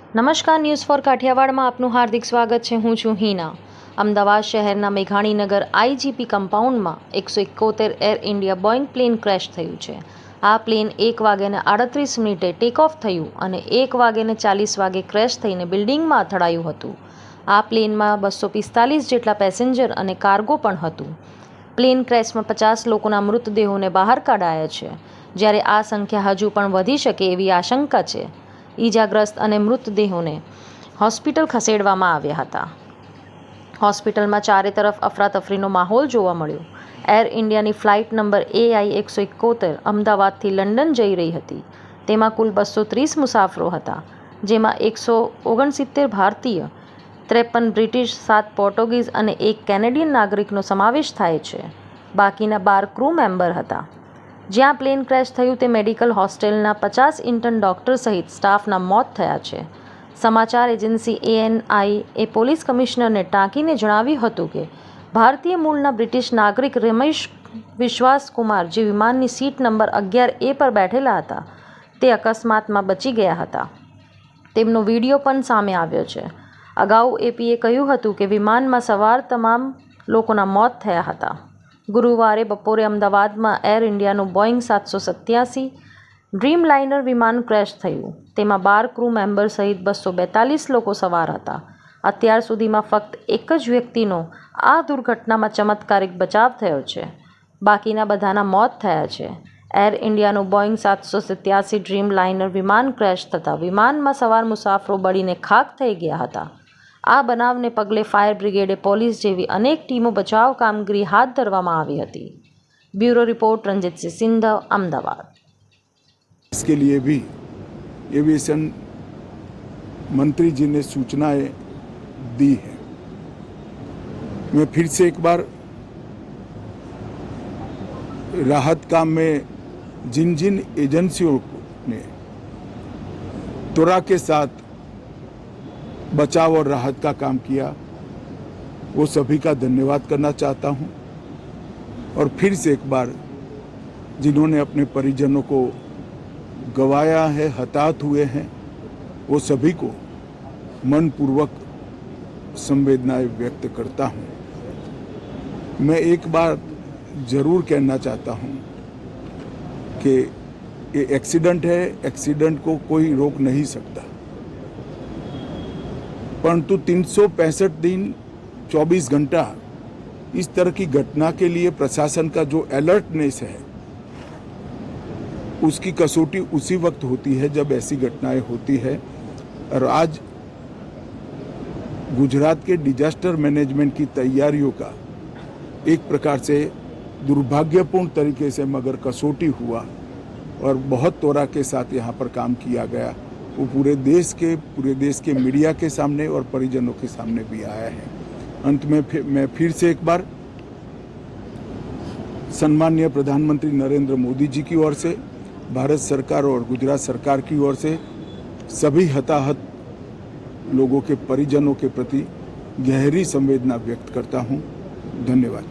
નમસ્કાર, news for કાઠિયાવાડમાં આપનું હાર્દિક સ્વાગત છે। હું છું હિના। અમદાવાદ શહેરના મેઘાણીનગર આઈજીપી કમ્પાઉન્ડમાં 171 Air India Boeing plane crash થયું છે। આ પ્લેન 1:38 ટેક ઓફ થયું અને 1:40 ક્રેશ થઈને બિલ્ડિંગમાં અથડાયું હતું। આ પ્લેનમાં 245 જેટલા પેસેન્જર અને કાર્ગો પણ હતું। પ્લેન ક્રેશમાં 50 લોકોના મૃતદેહોને બહાર કાઢાયા છે, જ્યારે આ સંખ્યા હજુ પણ વધી શકે એવી આશંકા છે। ઈજાગ્રસ્ત અને મૃતદેહોને હોસ્પિટલ ખસેડવામાં આવ્યા હતા। હોસ્પિટલમાં ચારે તરફ અફરાતફરીનો માહોલ જોવા મળ્યો। એર ઇન્ડિયાની ફ્લાઇટ નંબર AI 171 અમદાવાદથી લંડન જઈ રહી હતી। તેમાં કુલ 230 મુસાફરો હતા, જેમાં 169 ભારતીય, 53 બ્રિટિશ, 7 પોર્ટુગીઝ અને 1 કેનેડિયન નાગરિકનો સમાવેશ થાય છે। બાકીના 12 ક્રૂ મેમ્બર હતા। જ્યાં પ્લેન ક્રેશ થયું તે મેડિકલ હોસ્ટેલના 50 ઇન્ટર્ન ડોક્ટર સહિત સ્ટાફના મોત થયા છે। સમાચાર એજન્સી ANI એ પોલીસ કમિશનરને ટાંકીને જણાવ્યું હતું કે ભારતીય મૂળના બ્રિટિશ નાગરિક રમેશ વિશ્વાસ કુમાર, જે વિમાનની સીટ નંબર 11A પર બેઠેલા હતા, તે અકસ્માતમાં બચી ગયા હતા। તેમનો વિડીયો પણ સામે આવ્યો છે। અગાઉ APએ કહ્યું હતું કે વિમાનમાં સવાર તમામ લોકોના મોત થયા હતા। ગુરુવારે બપોરે અમદાવાદમાં એર ઇન્ડિયાનું બોઇંગ 787 ડ્રીમ લાઇનર વિમાન ક્રેશ થયું। તેમાં 12 ક્રૂ મેમ્બર સહિત 242 લોકો સવાર હતા। અત્યાર સુધીમાં ફક્ત એક જ વ્યક્તિનો આ દુર્ઘટનામાં ચમત્કારિક બચાવ થયો છે। બાકીના બધાના મોત થયા છે। એર ઇન્ડિયાનું બોઇંગ 787 ડ્રીમ લાઇનર વિમાન ક્રેશ થતાં વિમાનમાં સવાર મુસાફરો બળીને ખાખ થઈ ગયા હતા। આ બનાવને પગલે ફાયર બ્રિગેડ, પોલીસ જેવી અનેક ટીમો બચાવ કામગીરી હાથ ધરવામાં આવી હતી। Bureau report, Ranjitsinh Sindh, Ahmedabad. इसके लिए भी एविएशन मंत्री जी ने सूचनाएं दी है। मैं फिर से एक बार राहत काम में जिन जिन एजेंसियों ने त्वरा के साथ बचाव और राहत का काम किया, वो सभी का धन्यवाद करना चाहता हूँ। और फिर से एक बार जिन्होंने अपने परिजनों को गंवाया है, हताहत हुए हैं, वो सभी को मनपूर्वक संवेदनाएं व्यक्त करता हूँ। मैं एक बार जरूर कहना चाहता हूँ कि ये एक्सीडेंट है, एक्सीडेंट को कोई रोक नहीं सकता, परंतु 365 दिन 24 घंटा इस तरह की घटना के लिए प्रशासन का जो अलर्टनेस है, उसकी कसौटी उसी वक्त होती है जब ऐसी घटनाएं होती है। और आज गुजरात के डिजास्टर मैनेजमेंट की तैयारियों का एक प्रकार से दुर्भाग्यपूर्ण तरीके से मगर कसौटी हुआ और बहुत त्वरा के साथ यहाँ पर काम किया गया, वो पूरे देश के मीडिया के सामने और परिजनों के सामने भी आया है। अंत में मैं फिर से एक बार सम्माननीय प्रधानमंत्री नरेंद्र मोदी जी की ओर से, भारत सरकार और गुजरात सरकार की ओर से सभी हताहत लोगों के परिजनों के प्रति गहरी संवेदना व्यक्त करता हूं। धन्यवाद।